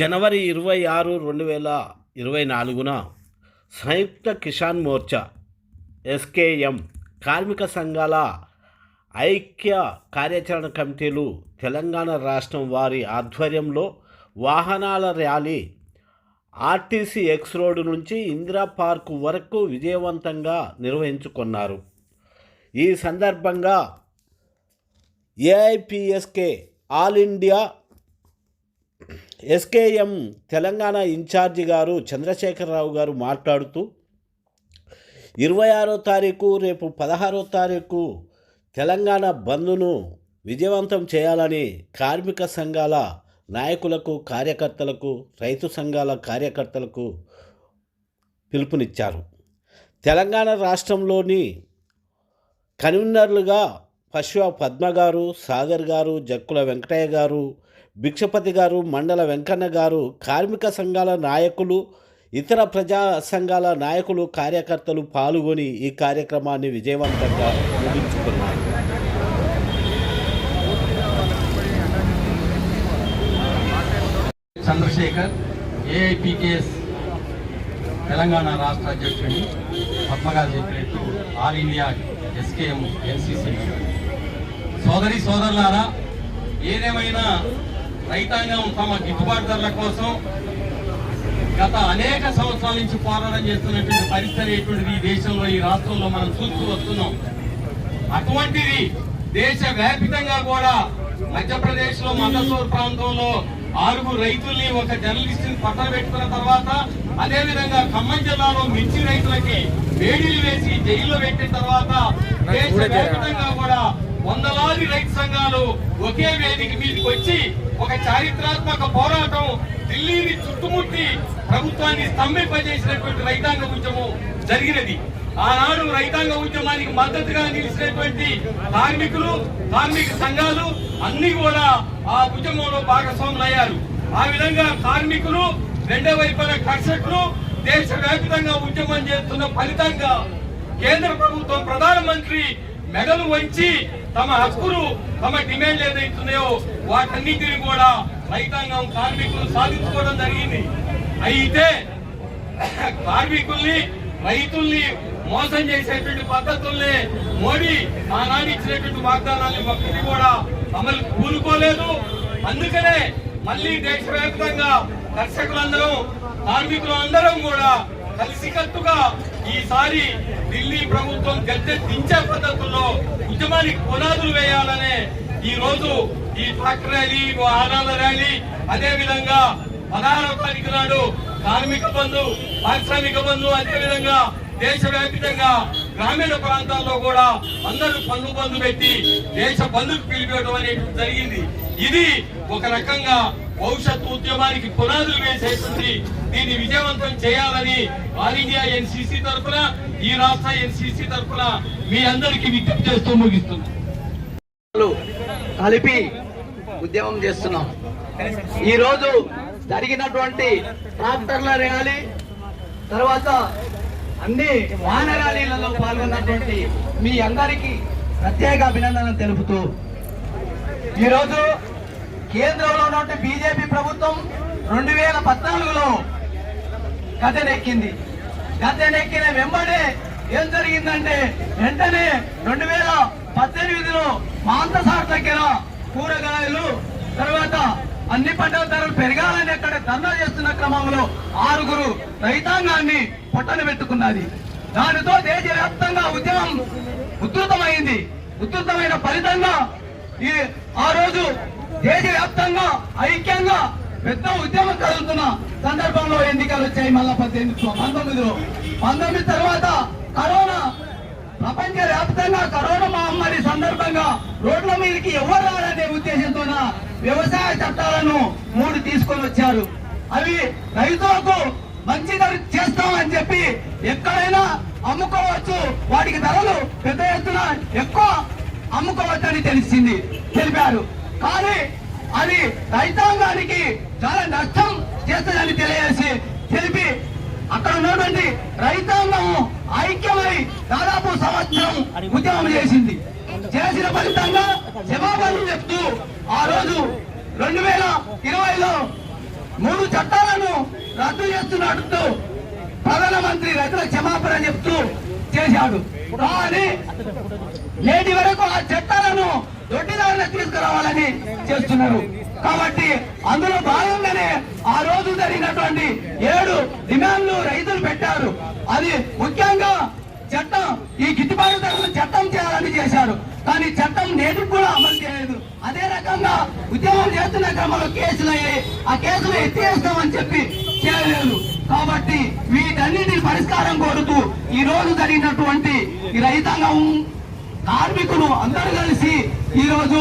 జనవరి 26, 2024న సంయుక్త Kisan Morcha SKM కార్మిక సంఘాల ఐక్య కార్యాచరణ కమిటీలు తెలంగాణ రాష్ట్రం వారి ఆధ్వర్యంలో వాహనాల ర్యాలీ ఆర్టీసీ ఎక్స్ రోడ్డు నుంచి ఇందిరా పార్క్ వరకు విజయవంతంగా నిర్వహించుకున్నారు. ఈ సందర్భంగా ఏఐపిఎస్కే all India SKM Telangana incharge గారు చంద్రశేఖరరావు గారు మాట్లాడుతూ 26వ తారీఖు రేపు 16వ తారీఖు తెలంగాణ బంద్ను విజయవంతం చేయాలని కార్మిక సంఘాల నాయకులకు, కార్యకర్తలకు, రైతు సంఘాల కార్యకర్తలకు పిలుపునిచ్చారు. తెలంగాణ రాష్ట్రంలోని కన్వీనర్లుగా పశువ పద్మ గారు, సాగర్ గారు, జక్కుల వెంకటయ్య గారు, భిక్షపతి గారు, మండల వెంకన్న గారు, కార్మిక సంఘాల నాయకులు, ఇతర ప్రజా సంఘాల నాయకులు, కార్యకర్తలు పాల్గొని ఈ కార్యక్రమాన్ని విజయవంతంగా ముగించుకున్నారు. చంద్రశేఖర్, ఏఐపికేఎస్ తెలంగాణ రాష్ట్ర అధ్యక్షుడిని, పద్మగా చెప్పినట్టు ఆల్ ఇండియా ఎస్కేఎం ఎన్సిసి సోదరి సోదరులారా, ఏదేమైనా రైతాంగం తమ గిట్టుబాటు ధరల కోసం గత అనేక సంవత్సరాల నుంచి పోరాటం చేస్తున్నటువంటి పరిస్థితి అనేటువంటిది ఈ దేశంలో, ఈ రాష్ట్రంలో మనం చూస్తూ వస్తున్నాం. అటువంటిది దేశవ్యాప్తంగా కూడా మధ్యప్రదేశ్ లో మందసూర్ ప్రాంతంలో 6 రైతుల్ని ఒక జర్నలిస్టుని పట్టణ పెట్టుకున్న తర్వాత, అదేవిధంగా ఖమ్మం జిల్లాలో మిర్చి రైతులకి వేడిలు వేసి జైల్లో పెట్టిన తర్వాత దేశవ్యాప్తంగా కూడా వందలాది రైతు సంఘాలు ఒకే వేదిక మీదకి వచ్చి ఒక చారిత్రాత్మక పోరాటం ఢిల్లీని చుట్టుముట్టి ప్రభుత్వాన్ని స్తంభింపజేసినటువంటి రైతాంగ ఉద్యమం జరిగినది. ఆనాడు రైతాంగ ఉద్యమానికి మద్దతుగా నిలిచినటువంటి కార్మికులు, కార్మిక సంఘాలు అన్ని కూడా ఆ ఉద్యమంలో భాగస్వాములయ్యారు. ఆ విధంగా కార్మికులు, రెండో వైపున కర్షకులు దేశవ్యాప్తంగా ఉద్యమం చేస్తున్న ఫలితంగా కేంద్ర ప్రభుత్వం, ప్రధానమంత్రి మెడలు వంచి తమ హక్కులు, తమ డిమాండ్లు ఏదైతున్నాయో వాటన్నిటిని కూడా రైతాంగం, కార్మికులు సాధించుకోవడం జరిగింది. అయితే కార్మికుల్ని, రైతుల్ని మోసం చేసేటువంటి పద్ధతుల్ని మోడీ ఆనాడు ఇచ్చినటువంటి వాగ్దానాన్ని ఒక్కటి కూడా అమలు కూలుకోలేదు. అందుకనే మళ్ళీ దేశవ్యాప్తంగా కర్షకులందరం, కార్మికులు అందరం కూడా కలిసికట్టుగా ఈసారి ఢిల్లీ ప్రభుత్వం గద్దె దించే పద్ధతుల్లో ఉద్యమానికి పునాదులు వేయాలనే ఈ రోజు ఈ ట్రాక్టర్ ర్యాలీ, వాహనాల ర్యాలీ, అదే విధంగా 16వ తారీఖు నాడు కార్మిక బంధు, పారిశ్రామిక బంధు, అదేవిధంగా దేశవ్యాప్తంగా గ్రామీణ ప్రాంతాల్లో కూడా అందరూ పన్ను బంధు పెట్టి దేశ బంధుకు పిలిపేయడం అనేది జరిగింది. ఇది ఒక రకంగా భవిష్యత్తు ఉద్యమానికి పునాదులు వేసేస్తుంది. దీన్ని విజయవంతం చేయాలని ఆల్ ఇండియా ఎన్సిసి తరఫున, ఈ రాష్ట్ర ఎన్సిసి తరఫున మీ అందరికీ విజ్ఞప్తి చేస్తూ ముగిస్తున్నాం. కలిపి ఉద్యమం చేస్తున్నాం. ఈ రోజు జరిగినటువంటి ట్రాక్టర్ల ర్యాలీ తర్వాత అన్ని వాహన ర్యాలీలలో పాల్గొన్నటువంటి మీ అందరికీ ప్రత్యేక అభినందనలు తెలుపుతూ, ఈరోజు కేంద్రంలో ఉన్నటువంటి బీజేపీ ప్రభుత్వం 2014లో గద్దెనెక్కింది. గద్దెనెక్కిన వెంబడే ఏం జరిగిందంటే, వెంటనే 2018లో మాంసాహార దగ్గర కూరగాయలు, తర్వాత అన్ని పంటల ధరలు పెరగాలని అక్కడ ధర్నా చేస్తున్న క్రమంలో 6 రైతాంగాన్ని పొట్టన పెట్టుకున్నది. దానితో దేశవ్యాప్తంగా ఉద్యమం ఉధృతమైంది. ఉధృతమైన ఫలితంగా ఆ రోజు దేశవ్యాప్తంగా ఐక్యంగా పెద్ద ఉద్యమం కలుగుతున్న సందర్భంలో ఎన్నికలు వచ్చాయి. మళ్ళా 19 తర్వాత కరోనా, ప్రపంచ వ్యాప్తంగా కరోనా మహమ్మారి సందర్భంగా రోడ్ల మీదకి ఎవరు రాలనే ఉద్దేశంతో వ్యవసాయ చట్టాలను 3 తీసుకొని వచ్చారు. అవి రైతులకు మంచి ధర చేస్తామని చెప్పి ఎక్కడైనా అమ్ముకోవచ్చు, వాటికి ధరలు పెద్ద ఎత్తున ఎక్కువ అమ్ముకోవచ్చని తెలిపారు. కానీ అది రైతాంగానికి చాలా నష్టం చేస్తుందని తెలిపి అక్కడ ఉన్నటువంటి రైతాంగం ఐక్యమై దాదాపు ఉద్యమం చేసింది. చేసిన ఫలితంగా క్షమాపణలు చెప్తూ ఆ రోజు 2020లో 3 చట్టాలను రద్దు చేస్తున్నట్టు ప్రధానమంత్రి రైతుల క్షమాపణ చెప్తూ చేశాడు. కానీ నేటి వరకు ఆ చట్టాలను దొడ్డిదారిన తీసుకురావాలని చేస్తున్నారు. కాబట్టి అందులో భాగంగానే ఆ రోజు జరిగినటువంటి 7 డిమాండ్లు రైతులు పెట్టారు. అది ముఖ్యంగా చట్టం, ఈ గిట్టుబాటు ధరలు చట్టం చేయాలని చేశారు. కానీ చట్టం నేటికి కూడా అమలు చేయలేదు. అదే రకంగా ఉద్యమం చేస్తున్న క్రమంలో కేసులు అయ్యాయి. ఆ కేసులు ఎత్తివేస్తామని చెప్పి చేయలేదు. కాబట్టి వీటన్నిటి పరిష్కారం కోరుతూ ఈ రోజు జరిగినటువంటి ఈ రైతాంగం కార్మికులు అందరూ కలిసి ఈ రోజు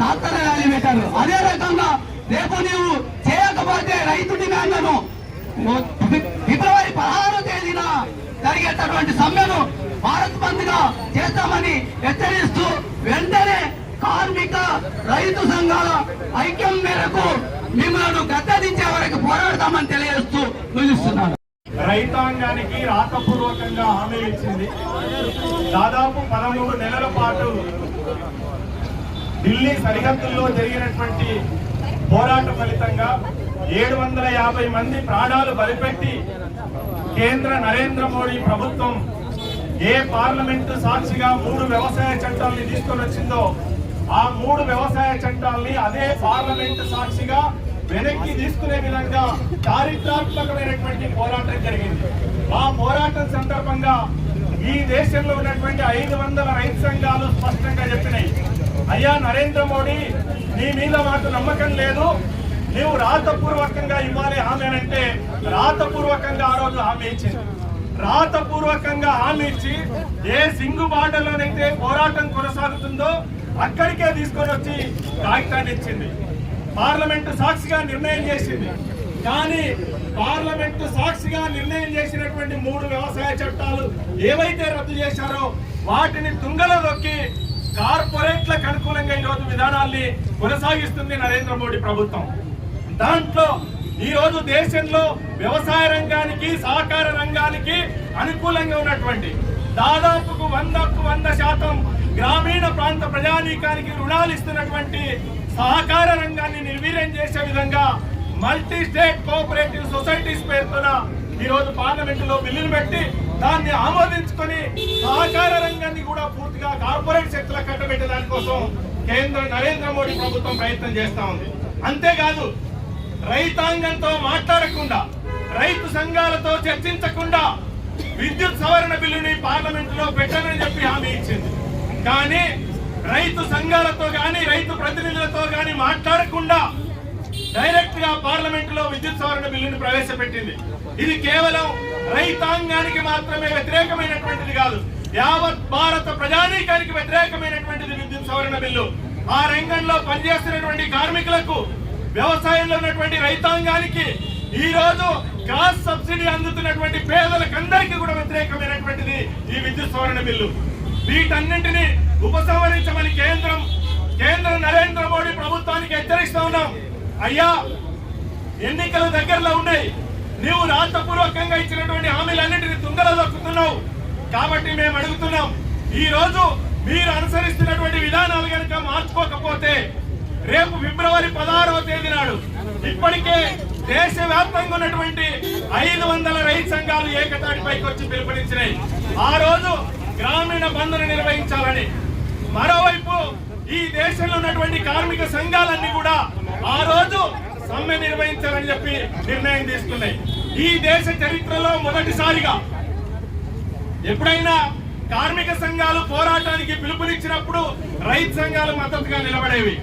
తాత్తర ర్యాలీ పెట్టారు. అదే రకంగా రేపు నీవు చేయకపోతే రైతు డిమాండ్లను ఫిబ్రవరి 16వ తేదీన జరిగేటటువంటి సమ్మెను భారత్ బంద్ గా చేస్తామని హెచ్చరిస్తూ వెంటనే కార్మిక రైతు సంఘాల ఐక్యం మేరకు మిమ్మల్ని గద్దెదించే వరకు పోరాడతామని తెలియజేస్తూ పిలుస్తున్నాను. రైతాంగానికి రాతపూర్వకంగా హామీ ఇచ్చింది. దాదాపు 13 నెలల పాటు ఢిల్లీ సరిహద్దుల్లో జరిగినటువంటి పోరాట ఫలితంగా 750 మంది ప్రాణాలు బలిపెట్టి కేంద్ర నరేంద్ర మోడీ ప్రభుత్వం ఏ పార్లమెంటు సాక్షిగా 3 వ్యవసాయ చట్టాలని తీసుకొని వచ్చిందో ఆ 3 వ్యవసాయ చట్టాలని అదే పార్లమెంటు సాక్షిగా వెనక్కి తీసుకునే విధంగా చారిత్రాత్మకమైనటువంటి పోరాటం జరిగింది. ఆ పోరాటం సందర్భంగా ఈ దేశంలో ఉన్నటువంటి 500 రైతు సంఘాలు స్పష్టంగా చెప్పినాయి, అయ్యా నరేంద్ర మోడీ, నీ మీద మాకు నమ్మకం లేదు, నీవు రాతపూర్వకంగా ఇవ్వాలి హామీ అంటే రాతపూర్వకంగా ఆ రోజు హామీ ఇచ్చింది. రాతపూర్వకంగా హామీ ఇచ్చి ఏ సింగుబాటలోనైతే పోరాటం కొనసాగుతుందో అక్కడికే తీసుకొని వచ్చి కాగితాన్ని ఇచ్చింది. పార్లమెంటు సాక్షిగా నిర్ణయం చేసింది. కానీ పార్లమెంటు సాక్షిగా నిర్ణయం చేసినటువంటి 3 వ్యవసాయ చట్టాలు ఏవైతే రద్దు చేశారో వాటిని తుంగలో దొక్కి కార్పొరేట్లకు అనుకూలంగా ఈరోజు విధానాల్ని కొనసాగిస్తుంది నరేంద్ర మోడీ ప్రభుత్వం. దాంట్లో ఈరోజు దేశంలో వ్యవసాయ రంగానికి సహకార రంగానికి అనుకూలంగా ఉన్నటువంటి దాదాపుకు 100% గ్రామీణ ప్రాంత ప్రజానీకానికి రుణాలు ఇస్తున్నటువంటి సహకార రంగాన్ని నిర్వీర్యం చేసే విధంగా మల్టీ స్టేట్ కోఆపరేటివ్ సొసైటీస్ పేరుతోన ఈరోజు పార్లమెంటులో బిల్లులు పెట్టి దాన్ని ఆమోదించుకొని సహకార రంగాన్ని కూడా పూర్తిగా కార్పొరేట్ శక్తులకు కట్టబెట్టే దానికోసం కేంద్ర నరేంద్ర మోడీ ప్రభుత్వం ప్రయత్నం చేస్తా ఉంది. అంతేకాదు రైతాంగంతో మాట్లాడకుండా, రైతు సంఘాలతో చర్చించకుండా విద్యుత్ సవరణ బిల్లుని పార్లమెంటులో పెట్టనని చెప్పి హామీ ఇచ్చింది. కానీ రైతు సంఘాలతో గాని రైతు ప్రతినిధులతో గాని మాట్లాడకుండా డైరెక్ట్ గా పార్లమెంటులో విద్యుత్ సవరణ బిల్లును ప్రవేశపెట్టింది. ఇది కేవలం రైతాంగానికి మాత్రమే వ్యతిరేకమైనటువంటిది కాదు, యావత్ భారత ప్రజానీకానికి వ్యతిరేకమైనటువంటిది విద్యుత్ సవరణ బిల్లు. ఆ రంగంలో పనిచేస్తున్నటువంటి కార్మికులకు, వ్యవసాయంలో ఉన్నటువంటి రైతాంగానికి, ఈ రోజు గ్యాస్ సబ్సిడీ అందుతున్నటువంటి పేదలకందరికీ కూడా వ్యతిరేకమైనటువంటిది ఈ విద్యుత్ సవరణ బిల్లు. వీటన్నింటినీ ఉపసంహరించమని కేంద్ర నరేంద్ర మోడీ ప్రభుత్వానికి హెచ్చరిస్తా ఉన్నాం. అయ్యా, ఎన్నికలు దగ్గరలో ఉన్నాయి, నీవు రాతపూర్వకంగా ఇచ్చినటువంటి హామీలన్నింటినీ తుంగలో దొక్కుతున్నావు. కాబట్టి మేము అడుగుతున్నాం, ఈ రోజు మీరు అనుసరిస్తున్నటువంటి విధానాలు కనుక మార్చుకోకపోతే రేపు ఫిబ్రవరి 16వ తేదీ నాడు ఇప్పటికే దేశవ్యాప్తంగా ఉన్నటువంటి 500 రైతు సంఘాలు ఏకతాటిపైకి వచ్చి పిలుపునిచ్చినాయి. ఆ రోజు గ్రామీణ బంద్ను నిర్వహించాలని. మరోవైపు ఈ దేశంలో ఉన్నటువంటి కార్మిక సంఘాలన్నీ కూడా ఆ రోజు సమ్మె నిర్వహించాలని చెప్పి నిర్ణయం తీసుకున్నాయి. ఈ దేశ చరిత్రలో మొదటిసారిగా ఎప్పుడైనా కార్మిక సంఘాలు పోరాటానికి పిలుపునిచ్చినప్పుడు రైతు సంఘాలు మద్దతుగా నిలబడేవి,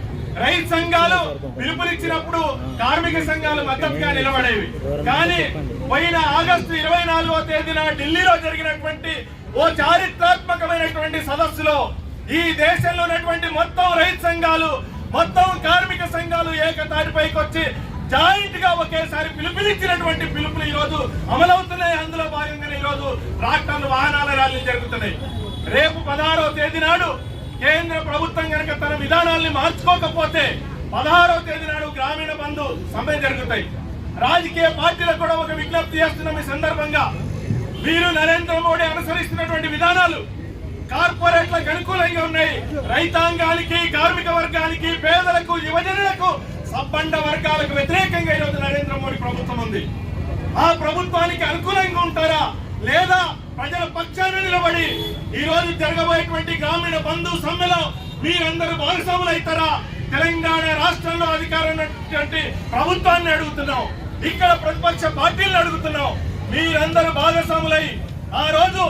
రైతు సంఘాలు పిలుపునిచ్చినప్పుడు కార్మిక సంఘాలు మద్దతుగా నిలబడేవి. కానీ పోయిన ఆగస్టు 24వ తేదీన ఢిల్లీలో జరిగినటువంటి ఓ చారిత్రాత్మకమైనటువంటి సదస్సులో ఈ దేశంలో ఉన్నటువంటి మొత్తం రైతు సంఘాలు, మొత్తం కార్మిక సంఘాలు ఏకతాటిపైకి వచ్చి జాయింట్ గా ఒకేసారి పిలుపునిచ్చినటువంటి పిలుపులు ఈ రోజు అమలవుతున్నాయి. అందులో భాగంగానే ఈ రోజు ట్రాక్టర్లు, వాహనాల ర్యాలీలు జరుగుతున్నాయి. రేపు 16వ తేదీ నాడు కేంద్ర ప్రభుత్వం కనుక తన విధానాల్ని మార్చుకోకపోతే 16వ తేదీ నాడు గ్రామీణ బంధు సమ్మె జరుగుతాయి. రాజకీయ పార్టీలకు కూడా ఒక విజ్ఞప్తి చేస్తున్నాం ఈ సందర్భంగా, మీరు నరేంద్ర మోడీ అనుసరిస్తున్నటువంటి విధానాలు కార్పొరేట్లకు అనుకూలంగా ఉన్నాయి. రైతాంగానికి, కార్మిక వర్గానికి, పేదలకు, యువజనులకు, సబ్బండ వర్గాలకు వ్యతిరేకంగా ఈరోజు నరేంద్ర మోడీ ప్రభుత్వం ఉంది. ఆ ప్రభుత్వానికి అనుకూలంగా ఉంటారా లేదా ప్రజల పక్షాన నిలబడి ఈ రోజు జరగబోయేటువంటి గ్రామీణ బంధు సమ్మెలో మీరందరూ భాగస్వాములు అవుతారా? తెలంగాణ రాష్ట్రంలో అధికారం ఉన్నటువంటి ప్రభుత్వాన్ని అడుగుతున్నాం, ఇక్కడ ప్రతిపక్ష పార్టీలను అడుగుతున్నాం. మీరందరూ భాగస్వాములై ఆ రోజు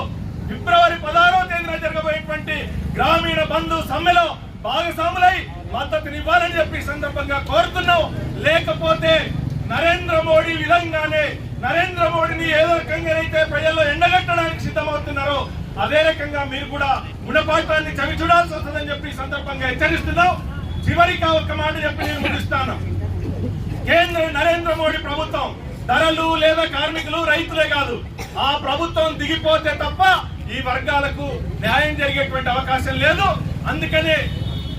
ఫిబ్రవరి 16వ తేదీన జరగబోయేటువంటి గ్రామీణ బంధు సమ్మెలో భాగస్వాములై మద్దతునివ్వాలని చెప్పి సందర్భంగా కోరుతున్నాం. లేకపోతే నరేంద్ర మోడీ విధంగానే నరేంద్ర మోడీని ఏదో రకంగా అయితే ప్రజల్లో ఎండగట్టడానికి సిద్ధమవుతున్నారో అదే రకంగా మీరు కూడా గుణపాఠాన్ని చవి చూడాల్సి వస్తుందని చెప్పి సందర్భంగా హెచ్చరిస్తున్నాం. చివరిగా ఒక మాట చెప్పి నేను ముగిస్తాను. కేంద్ర నరేంద్ర మోడీ ప్రభుత్వం ధరలు లేదా కార్మికులు, రైతులే కాదు, ఆ ప్రభుత్వం దిగిపోతే తప్ప ఈ వర్గాలకు న్యాయం జరిగేటువంటి అవకాశం లేదు. అందుకనే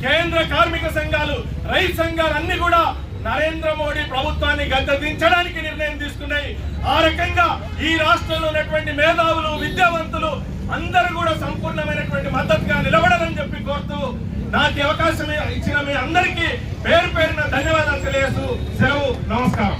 కేంద్ర కార్మిక సంఘాలు, రైతు సంఘాలు అన్ని కూడా నరేంద్ర మోడీ ప్రభుత్వాన్ని గద్దెదించడానికి నిర్ణయం తీసుకున్నాయి. ఆ రకంగా ఈ రాష్ట్రంలో ఉన్నటువంటి మేధావులు, విద్యావంతులు అందరూ కూడా సంపూర్ణమైనటువంటి మద్దతుగా నిలబడాలని చెప్పి కోరుతూ నాకు అవకాశం ఇచ్చిన మీ అందరికీ పేరు పేరున ధన్యవాదాలు తెలియజేస్తూ సెలవు. నమస్కారం.